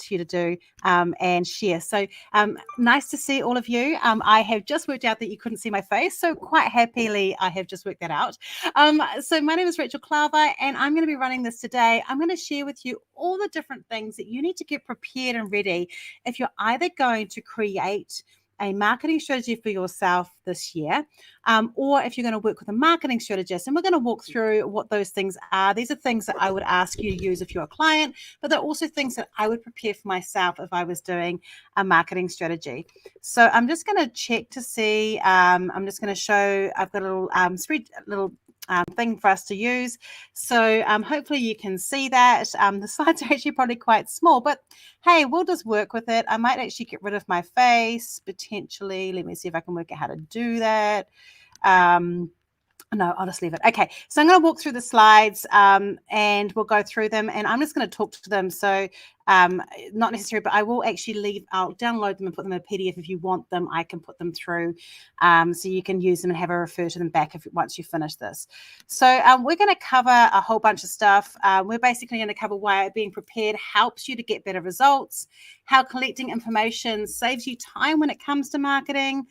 to you to do and share. So nice to see all of you. I have just worked out that you couldn't see my face, so quite happily I have just worked that out. So my name is Rachel Clava, and I'm going to be running this today. I'm going to share with you all the different things that you need to get prepared and ready if you're either going to create a marketing strategy for yourself this year, or if you're going to work with a marketing strategist. And we're going to walk through what those things are. These are things that I would ask you to use if you're a client, but they're also things that I would prepare for myself if I was doing a marketing strategy. So I'm just going to check to see. I'm just going to show. I've got a little thing for us to use. So hopefully you can see that. The slides are actually probably quite small, but hey, we'll just work with it. I might actually get rid of my face potentially. Let me see if I can work out how to do that. No, I'll just leave it. Okay, so I'm going to walk through the slides and we'll go through them, and I'm just going to talk to them. So not necessary, but I will actually I'll download them and put them in a PDF. If you want them, I can put them through so you can use them and have a refer to them back once you finish this. So we're going to cover a whole bunch of stuff. We're basically going to cover why being prepared helps you to get better results, how collecting information saves you time when it comes to marketing.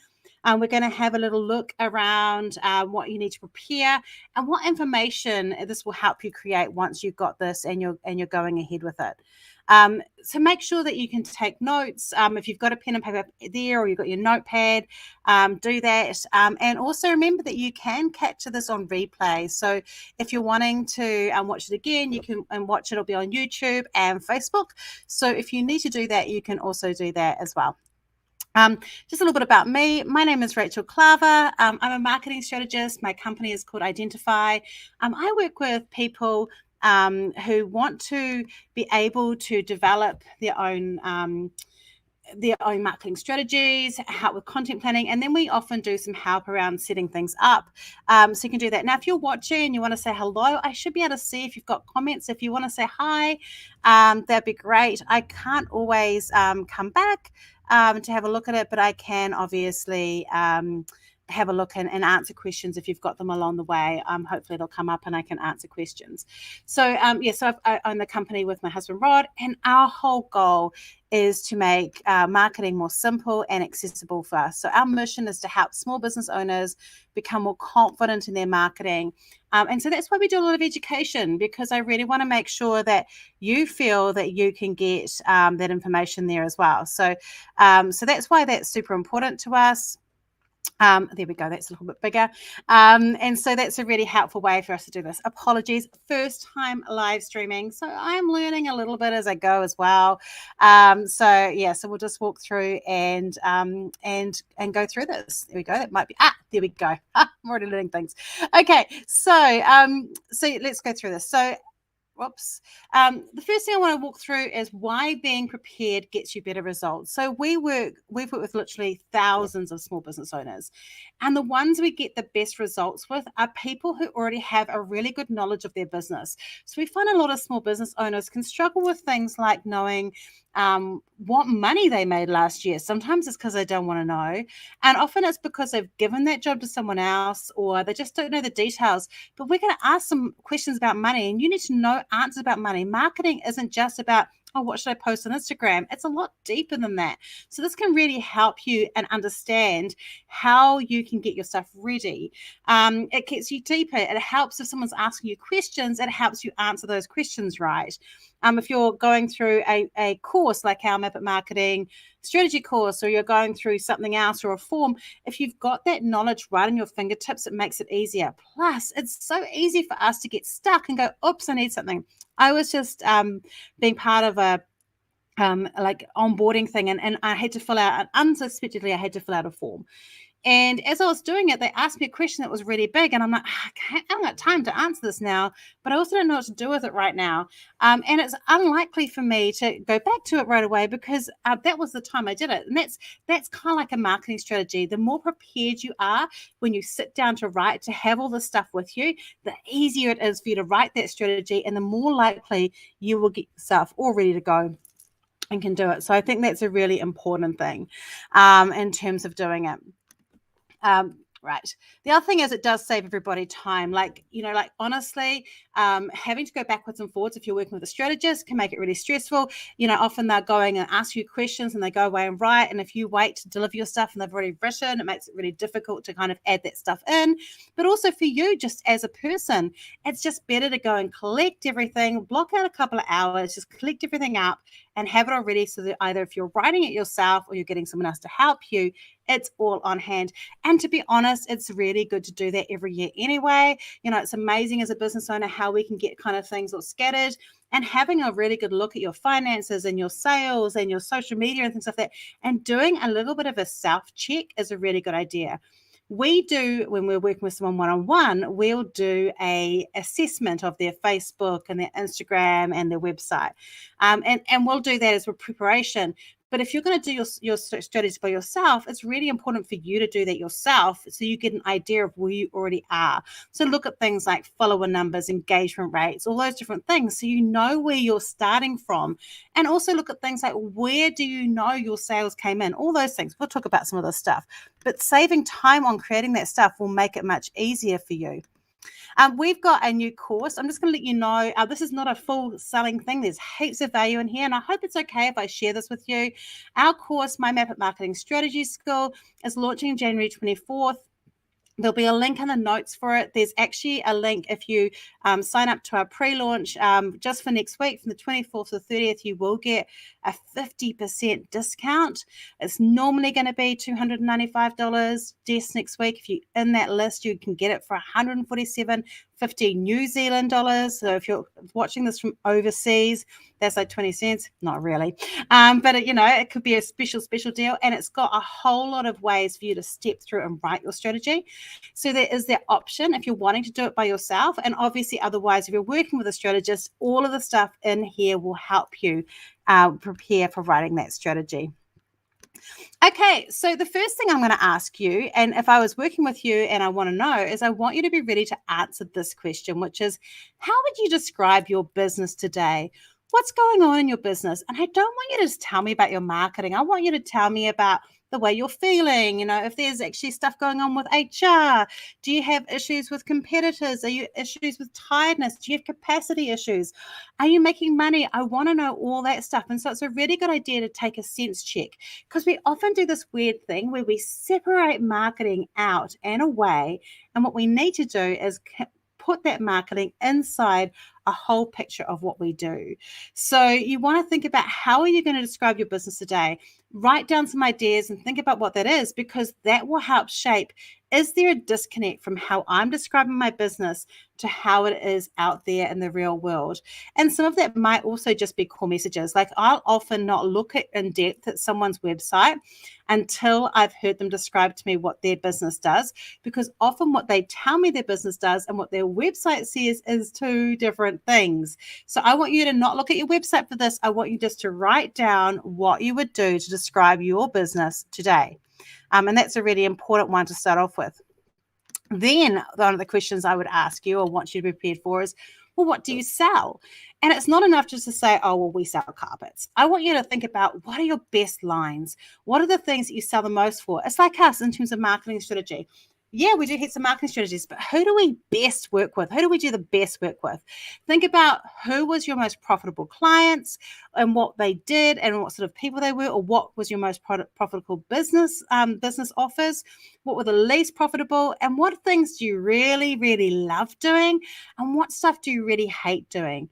We're going to have a little look around what you need to prepare and what information this will help you create once you've got this and you're going ahead with it. So make sure that you can take notes. If you've got a pen and paper there or you've got your notepad, do that. And also remember that you can capture this on replay. So if you're wanting to watch it again, you can watch it. It'll be on YouTube and Facebook. So if you need to do that, you can also do that as well. Just a little bit about me. My name is Rachel Clava. I'm a marketing strategist. My company is called Identify. I work with people who want to be able to develop their own marketing strategies, help with content planning, and then we often do some help around setting things up. So you can do that. Now, if you're watching and you want to say hello, I should be able to see if you've got comments. If you want to say hi, that'd be great. I can't always come back to have a look at it, but I can obviously have a look and answer questions if you've got them along the way. Hopefully they'll come up and I can answer questions. So so I own the company with my husband Rod, and our whole goal is to make marketing more simple and accessible for us. So our mission is to help small business owners become more confident in their marketing. And so that's why we do a lot of education, because I really want to make sure that you feel that you can get that information there as well. So that's why that's super important to us. There we go. That's a little bit bigger. And so that's a really helpful way for us to do this. Apologies, first time live streaming. So I'm learning a little bit as I go as well. So we'll just walk through and go through this. There we go. That might be, there we go. I'm already learning things. Okay. So let's go through this. So the first thing I want to walk through is why being prepared gets you better results. So we've worked with literally thousands of small business owners, and the ones we get the best results with are people who already have a really good knowledge of their business. So we find a lot of small business owners can struggle with things like knowing what money they made last year. Sometimes it's because they don't want to know, and often it's because they've given that job to someone else, or they just don't know the details. But we're going to ask some questions about money, and you need to know answers about money. Marketing isn't just about, oh, what should I post on Instagram? It's a lot deeper than that. So this can really help you and understand how you can get your stuff ready. It gets you deeper. It helps if someone's asking you questions, it helps you answer those questions right. If you're going through a course like our Map It Marketing strategy course, or you're going through something else or a form, if you've got that knowledge right in your fingertips, it makes it easier. Plus, it's so easy for us to get stuck and go, oops, I need something. I was just being part of a onboarding thing, and I had to fill out, unsuspectedly, I had to fill out a form. And as I was doing it, they asked me a question that was really big, and I'm like, I haven't got time to answer this now, but I also don't know what to do with it right now. And it's unlikely for me to go back to it right away, because that was the time I did it. And that's kind of like a marketing strategy. The more prepared you are when you sit down to write, to have all this stuff with you, the easier it is for you to write that strategy, and the more likely you will get yourself all ready to go and can do it. So I think that's a really important thing in terms of doing it. Right. The other thing is it does save everybody time. Like, honestly, having to go backwards and forwards if you're working with a strategist can make it really stressful. Often they're going and ask you questions and they go away and write. And if you wait to deliver your stuff and they've already written, it makes it really difficult to kind of add that stuff in. But also for you, just as a person, it's just better to go and collect everything, block out a couple of hours, just collect everything up and have it all ready so that either if you're writing it yourself or you're getting someone else to help you, it's all on hand. And to be honest, it's really good to do that every year anyway. It's amazing as a business owner how we can get kind of things all scattered, and having a really good look at your finances and your sales and your social media and things like that, and doing a little bit of a self-check is a really good idea. We do, when we're working with someone one-on-one, we'll do a assessment of their Facebook and their Instagram and their website. And we'll do that as a preparation. But if you're going to do your strategies by yourself, it's really important for you to do that yourself so you get an idea of where you already are. So look at things like follower numbers, engagement rates, all those different things so you know where you're starting from. And also look at things like where do you know your sales came in, all those things. We'll talk about some of this stuff. But saving time on creating that stuff will make it much easier for you. We've got a new course. I'm just going to let you know, this is not a full selling thing. There's heaps of value in here, and I hope it's okay if I share this with you. Our course, My Map It Marketing Strategy School, is launching January 24th. There'll be a link in the notes for it. There's actually a link if you sign up to our pre-launch just for next week, from the 24th to the 30th, you will get a 50% discount. It's normally going to be $295 just next week. If you're in that list, you can get it for $147.50 New Zealand dollars. So if you're watching this from overseas, that's like 20 cents. Not really. But it could be a special deal. And it's got a whole lot of ways for you to step through and write your strategy. So there is that option if you're wanting to do it by yourself. And obviously, otherwise, if you're working with a strategist, all of the stuff in here will help you prepare for writing that strategy. Okay, so the first thing I'm going to ask you, and if I was working with you and I want to know, is I want you to be ready to answer this question, which is, how would you describe your business today? What's going on in your business? And I don't want you to just tell me about your marketing. I want you to tell me about the way you're feeling, if there's actually stuff going on with HR. Do you have issues with competitors? Are you issues with tiredness? Do you have capacity issues? Are you making money? I want to know all that stuff. And so it's a really good idea to take a sense check, because we often do this weird thing where we separate marketing out and away. And what we need to do is put that marketing inside a whole picture of what we do. So you want to think about, how are you going to describe your business today? Write down some ideas and think about what that is, because that will help shape, is there a disconnect from how I'm describing my business to how it is out there in the real world? And some of that might also just be core messages. Like, I'll often not look at in depth at someone's website until I've heard them describe to me what their business does, because often what they tell me their business does and what their website says is two different things. So I want you to not look at your website for this. I want you just to write down what you would do to describe your business today. And that's a really important one to start off with. Then one of the questions I would ask you, or want you to be prepared for, is, well, what do you sell? And it's not enough just to say, oh, well, we sell carpets. I want you to think about, what are your best lines? What are the things that you sell the most for? It's like us in terms of marketing strategy. Yeah, we do hit some marketing strategies, but who do we best work with? Who do we do the best work with? Think about who was your most profitable clients and what they did and what sort of people they were, or what was your most profitable business offers? What were the least profitable? And what things do you really, really love doing? And what stuff do you really hate doing?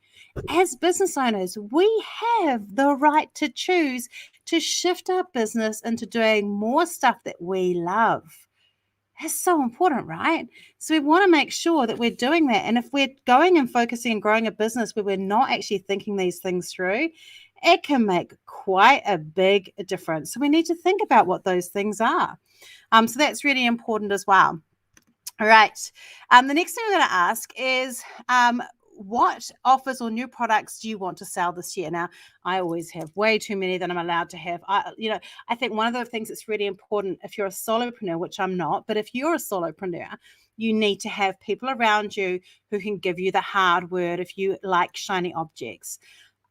As business owners, we have the right to choose to shift our business into doing more stuff that we love. That's so important, right? So we want to make sure that we're doing that. And if we're going and focusing and growing a business where we're not actually thinking these things through, it can make quite a big difference. So we need to think about what those things are. So that's really important as well. All right. The next thing I'm going to ask is, what offers or new products do you want to sell this year? Now, I always have way too many than I'm allowed to have. I think one of the things that's really important, if you're a solopreneur, which I'm not, but if you're a solopreneur, you need to have people around you who can give you the hard word if you like shiny objects.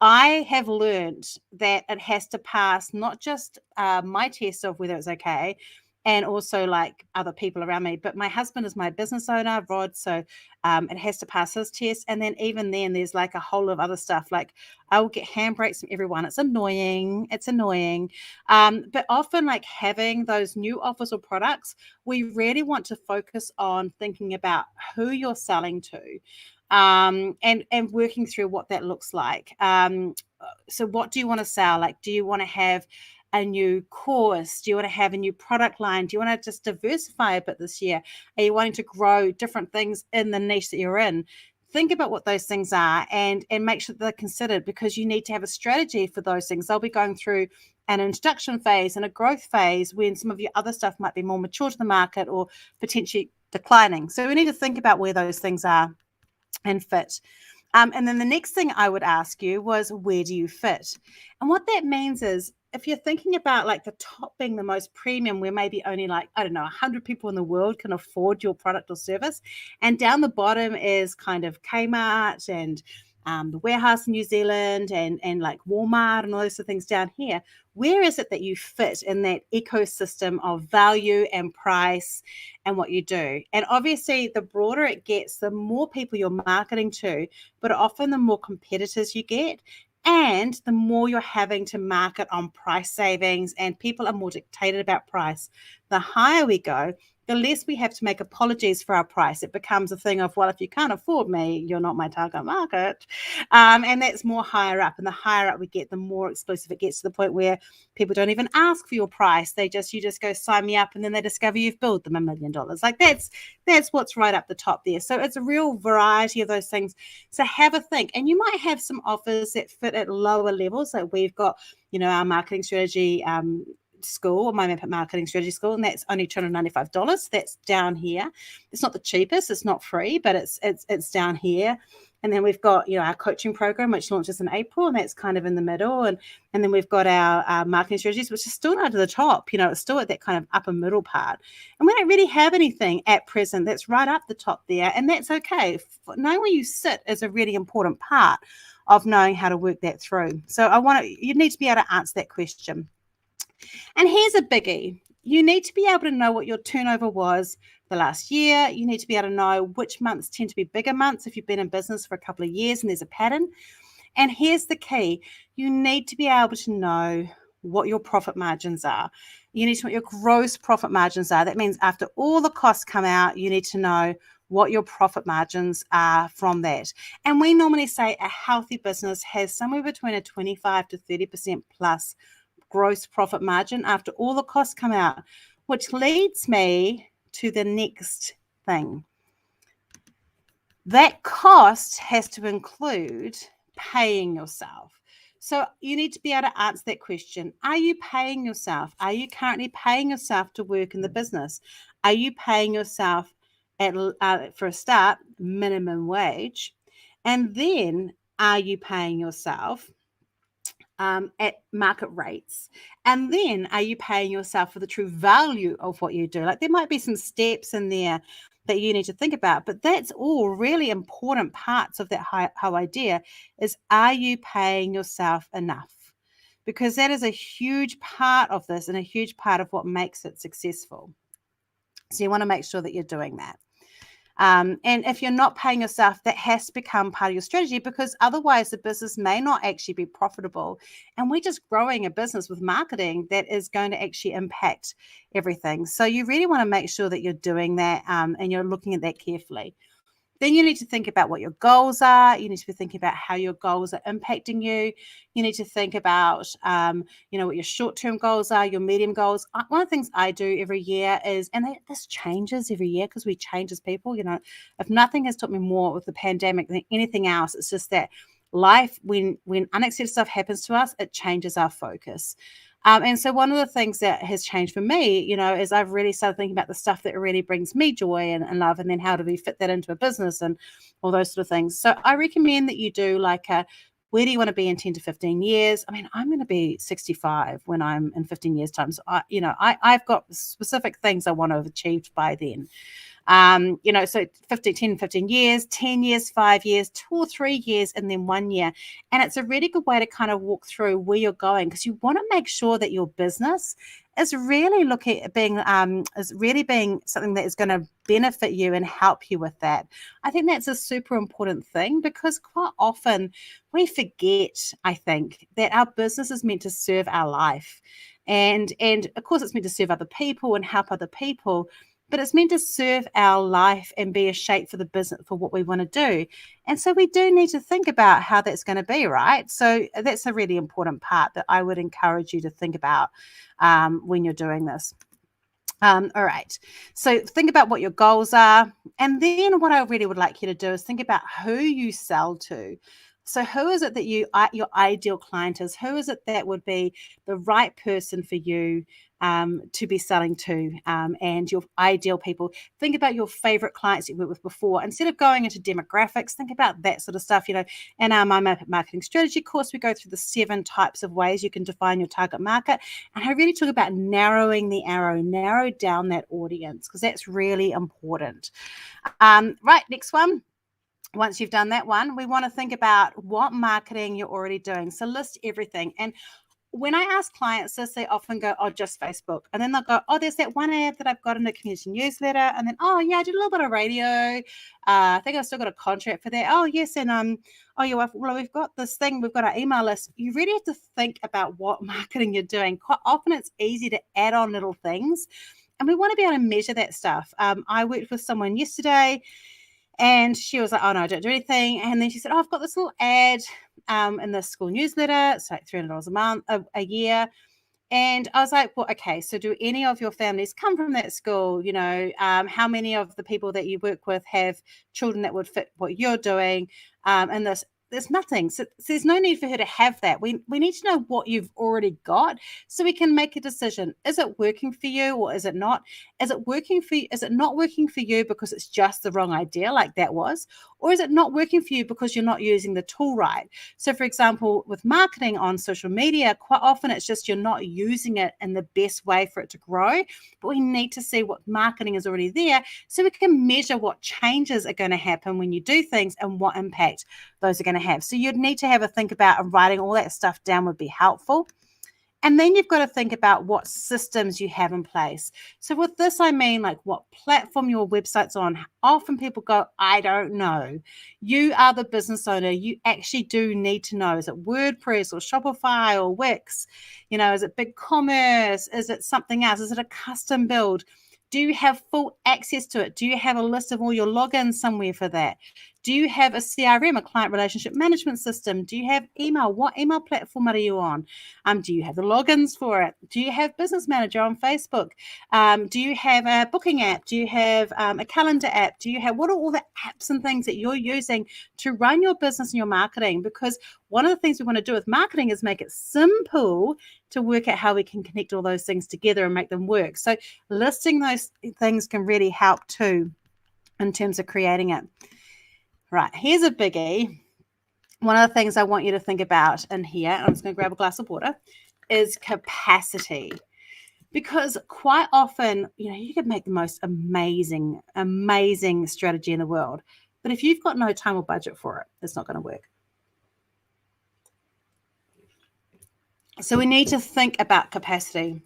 I have learned that it has to pass not just my test of whether it's okay, and also like other people around me. But my husband is my business owner, Rod, so it has to pass his test. And then even then, there's like a whole lot of other stuff. Like I will get handbrakes from everyone. It's annoying. But often like having those new offers or products, we really want to focus on thinking about who you're selling to, and working through what that looks like. So what do you want to sell? Like, do you want to have a new course? Do you want to have a new product line? Do you want to just diversify a bit this year? Are you wanting to grow different things in the niche that you're in? Think about what those things are and make sure that they're considered, because you need to have a strategy for those things. They'll be going through an introduction phase and a growth phase when some of your other stuff might be more mature to the market or potentially declining. So we need to think about where those things are and fit. And then the next thing I would ask you was, where do you fit? And what that means is, if you're thinking about like the top being the most premium, where maybe only like, I don't know, 100 people in the world can afford your product or service, and down the bottom is kind of Kmart and the warehouse in New Zealand and like Walmart and all those sort of things down here, where is it that you fit in that ecosystem of value and price and what you do? And obviously, the broader it gets, the more people you're marketing to, but often the more competitors you get, and the more you're having to market on price savings, and people are more dictated about price. The higher we go, the less we have to make apologies for our price. It becomes a thing of, well, if you can't afford me, you're not my target market. And that's more higher up. And the higher up we get, the more exclusive it gets, to the point where people don't even ask for your price. You just go sign me up, and then they discover you've billed them $1 million. Like that's what's right up the top there. So it's a real variety of those things. So have a think. And you might have some offers that fit at lower levels. Like we've got, our marketing strategy school, my marketing strategy school, and that's only $295. That's down here. It's not the cheapest, it's not free, but it's down here. And then we've got our coaching program, which launches in April, and that's kind of in the middle. And then we've got our marketing strategies, which is still not to the top. It's still at that kind of upper middle part. And we don't really have anything at present that's right up the top there, and that's okay. Knowing where you sit is a really important part of knowing how to work that through. So you need to be able to answer that question. And here's a biggie. You need to be able to know what your turnover was the last year. You need to be able to know which months tend to be bigger months if you've been in business for a couple of years and there's a pattern. And here's the key. You need to be able to know what your profit margins are. You need to know what your gross profit margins are. That means after all the costs come out, you need to know what your profit margins are from that. And we normally say a healthy business has somewhere between a 25 to 30% plus gross profit margin after all the costs come out, which leads me to the next thing. That cost has to include paying yourself. So you need to be able to answer that question. Are you paying yourself? Are you currently paying yourself to work in the business? Are you paying yourself for a start, minimum wage? And then are you paying yourself at market rates? And then are you paying yourself for the true value of what you do? Like there might be some steps in there that you need to think about, but that's all really important parts of that whole idea is, are you paying yourself enough? Because that is a huge part of this and a huge part of what makes it successful. So you want to make sure that you're doing that. And if you're not paying yourself, that has to become part of your strategy, because otherwise the business may not actually be profitable. And we're just growing a business with marketing that is going to actually impact everything. So you really want to make sure that you're doing that and you're looking at that carefully. Then you need to think about what your goals are. You need to be thinking about how your goals are impacting you. You need to think about, what your short-term goals are, your medium goals. One of the things I do every year is, and this changes every year because we change as people. If nothing has taught me more with the pandemic than anything else, it's just that life, when unexpected stuff happens to us, it changes our focus. And so one of the things that has changed for me, is I've really started thinking about the stuff that really brings me joy and love, and then how do we fit that into a business and all those sort of things. So I recommend that you do where do you want to be in 10 to 15 years? I mean, I'm going to be 65 when I'm in 15 years time. So I've got specific things I want to have achieved by then. So 15 years, 10 years, 5 years, 2 or 3 years, and then 1 year. And it's a really good way to kind of walk through where you're going, because you want to make sure that your business is really being something that is going to benefit you and help you with that. I think that's a super important thing, because quite often we forget, I think, that our business is meant to serve our life. And of course it's meant to serve other people and help other people, but it's meant to serve our life and be a shape for the business, for what we want to do. And so we do need to think about how that's going to be, right? So that's a really important part that I would encourage you to think about when you're doing this. All right. So think about what your goals are. And then what I really would like you to do is think about who you sell to. So who is it that your ideal client is? Who is it that would be the right person for you to be selling to, and your ideal people? Think about your favorite clients you worked with before. Instead of going into demographics, think about that sort of stuff. In our My Marketing Strategy course, we go through the 7 types of ways you can define your target market. And I really talk about narrowing the arrow, narrow down that audience, because that's really important. Right, next one. Once you've done that one, we want to think about what marketing you're already doing. So list everything. And when I ask clients this, they often go, oh, just Facebook. And then they'll go, oh, there's that one ad that I've got in the community newsletter. And then, oh, yeah, I did a little bit of radio. I think I've still got a contract for that. Oh, yes. And, oh, yeah, well, we've got this thing. We've got our email list. You really have to think about what marketing you're doing. Quite often it's easy to add on little things. And we want to be able to measure that stuff. I worked with someone yesterday, and she was like, oh, no, I don't do anything. And then she said, oh, I've got this little ad in the school newsletter. It's like $300 a year. And I was like, well, okay, so do any of your families come from that school? How many of the people that you work with have children that would fit what you're doing? And there's nothing. So there's no need for her to have that. We need to know what you've already got, so we can make a decision. Is it working for you, or is it not? Is it working for you? Is it not working for you because it's just the wrong idea, like that was? Or is it not working for you because you're not using the tool right? So for example, with marketing on social media, quite often it's just you're not using it in the best way for it to grow. But we need to see what marketing is already there, so we can measure what changes are going to happen when you do things and what impact those are going to have. So you'd need to have a think about, and writing all that stuff down would be helpful. And then you've got to think about what systems you have in place. So with this, I mean, like, what platform your website's on. Often people go, I don't know. You are the business owner. You actually do need to know. Is it WordPress or Shopify or Wix? Is it BigCommerce? Is it something else? Is it a custom build? Do you have full access to it? Do you have a list of all your logins somewhere for that? Do you have a CRM, a client relationship management system? Do you have email? What email platform are you on? Do you have the logins for it? Do you have Business Manager on Facebook? Do you have a booking app? Do you have a calendar app? What are all the apps and things that you're using to run your business and your marketing? Because one of the things we want to do with marketing is make it simple to work out how we can connect all those things together and make them work. So listing those things can really help too in terms of creating it. Right, here's a biggie. One of the things I want you to think about in here, I'm just going to grab a glass of water, is capacity. Because quite often, you could make the most amazing strategy in the world, but if you've got no time or budget for it, it's not going to work. So we need to think about capacity.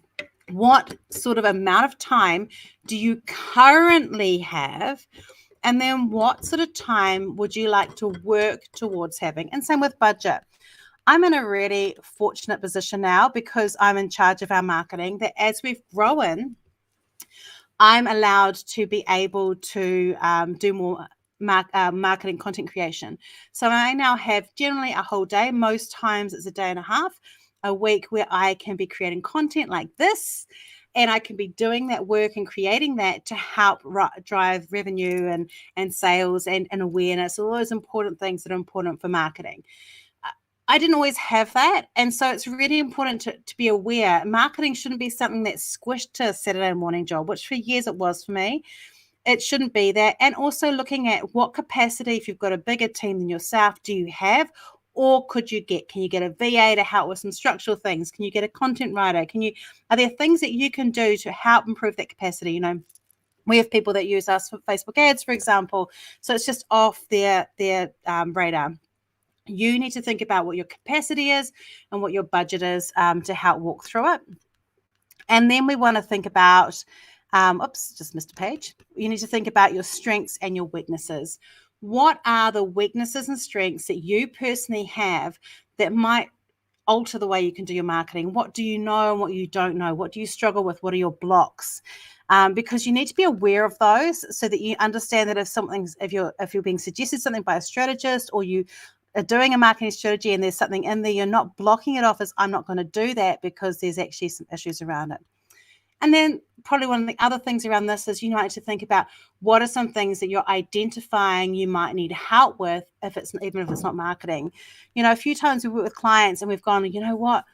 What sort of amount of time do you currently have? And then what sort of time would you like to work towards having? And same with budget. I'm in a really fortunate position now, because I'm in charge of our marketing, that as we've grown, I'm allowed to be able to do more marketing content creation. So I now have generally a whole day. Most times it's a day and a half a week where I can be creating content like this. And I can be doing that work and creating that to help drive revenue and sales and awareness, all those important things that are important for marketing. I didn't always have that. And so it's really important to be aware. Marketing shouldn't be something that's squished to a Saturday morning job, which for years it was for me. It shouldn't be that. And also looking at what capacity, if you've got a bigger team than yourself, do you have? Or can you get a VA to help with some structural things? Can you get a content writer? Are there things that you can do to help improve that capacity? We have people that use us for Facebook ads, for example. So it's just off their radar. You need to think about what your capacity is and what your budget is to help walk through it. And then we want to think about, oops, just missed a page. You need to think about your strengths and your weaknesses. What are the weaknesses and strengths that you personally have that might alter the way you can do your marketing? What do you know and what you don't know? What do you struggle with? What are your blocks? Because you need to be aware of those so that you understand that if you're being suggested something by a strategist, or you are doing a marketing strategy and there's something in there, you're not blocking it off as I'm not going to do that because there's actually some issues around it. And then probably one of the other things around this is you might need to think about what are some things that you're identifying you might need help with, even if it's not marketing. A few times we work with clients and we've gone, you know what,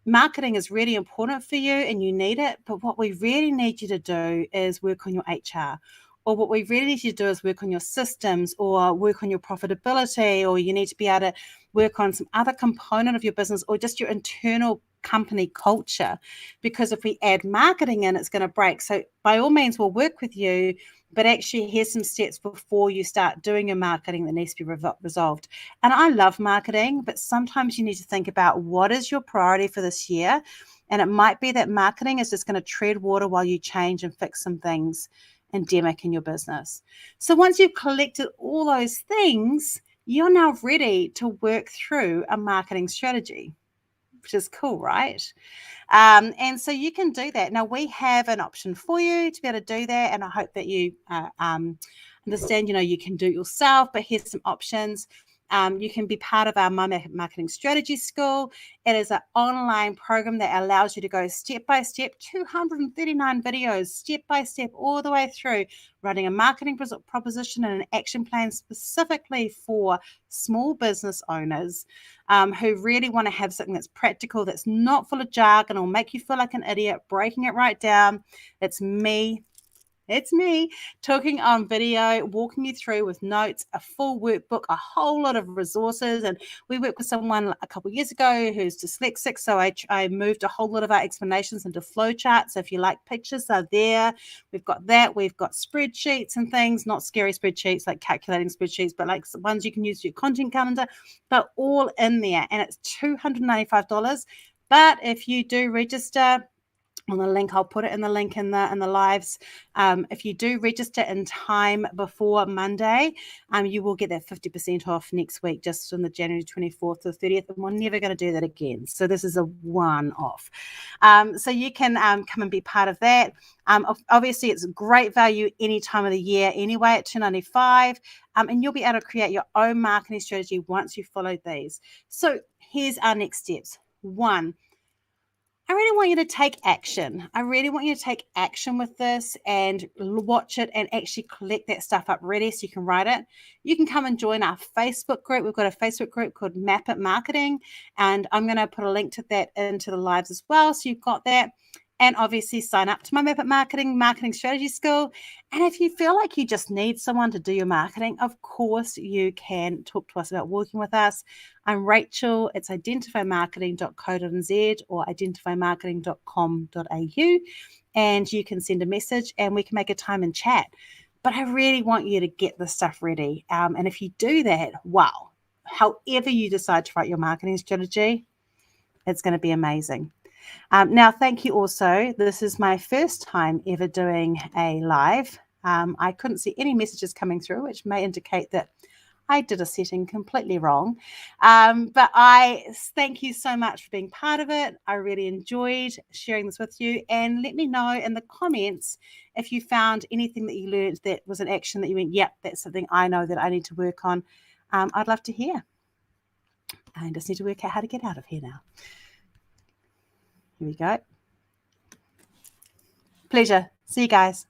marketing is really important for you and you need it, but what we really need you to do is work on your HR, or what we really need you to do is work on your systems or work on your profitability, or you need to be able to work on some other component of your business or just your internal company culture, because if we add marketing in, it's going to break. So by all means, we'll work with you, but actually here's some steps before you start doing your marketing that needs to be resolved. And I love marketing, but sometimes you need to think about what is your priority for this year. And it might be that marketing is just going to tread water while you change and fix some things endemic in your business. So once you've collected all those things, you're now ready to work through a marketing strategy, which is cool, right? And so you can do that. Now, we have an option for you to be able to do that, and I hope that you understand, you can do it yourself, but here's some options. You can be part of our Marketing Strategy School. It is an online program that allows you to go step by step, 239 videos, step by step, all the way through running a marketing proposition and an action plan specifically for small business owners who really want to have something that's practical, that's not full of jargon or make you feel like an idiot, breaking it right down. It's me talking on video, walking you through with notes, a full workbook, a whole lot of resources. And we worked with someone a couple of years ago who's dyslexic, so I moved a whole lot of our explanations into flowcharts. So if you like pictures, they're there. We've got that. We've got spreadsheets and things, not scary spreadsheets like calculating spreadsheets, but like ones you can use for your content calendar. They're all in there, and it's $295. But if you do register on the link, I'll put it in the link in the lives. If you do register in time before Monday, you will get that 50% off next week, just on the January 24th to 30th, and we're never going to do that again. So this is a one-off. So you can come and be part of that. Obviously, it's great value any time of the year anyway at $295, and you'll be able to create your own marketing strategy once you follow these. So here's our next steps. 1, I really want you to take action. I really want you to take action with this and watch it and actually collect that stuff up ready so you can write it. You can come and join our Facebook group. We've got a Facebook group called Map It Marketing, and I'm going to put a link to that into the lives as well. So you've got that. And obviously sign up to my Map It Marketing Strategy School. And if you feel like you just need someone to do your marketing, of course you can talk to us about working with us. I'm Rachel. It's identifymarketing.co.nz or identifymarketing.com.au. And you can send a message and we can make a time and chat. But I really want you to get this stuff ready. And if you do that, wow, however you decide to write your marketing strategy, it's going to be amazing. Now, thank you also. This is my first time ever doing a live. I couldn't see any messages coming through, which may indicate that I did a setting completely wrong. But I thank you so much for being part of it. I really enjoyed sharing this with you. And let me know in the comments if you found anything that you learned that was an action that you went, yep, that's something I know that I need to work on. I'd love to hear. I just need to work out how to get out of here now. Here we go. Pleasure. See you guys.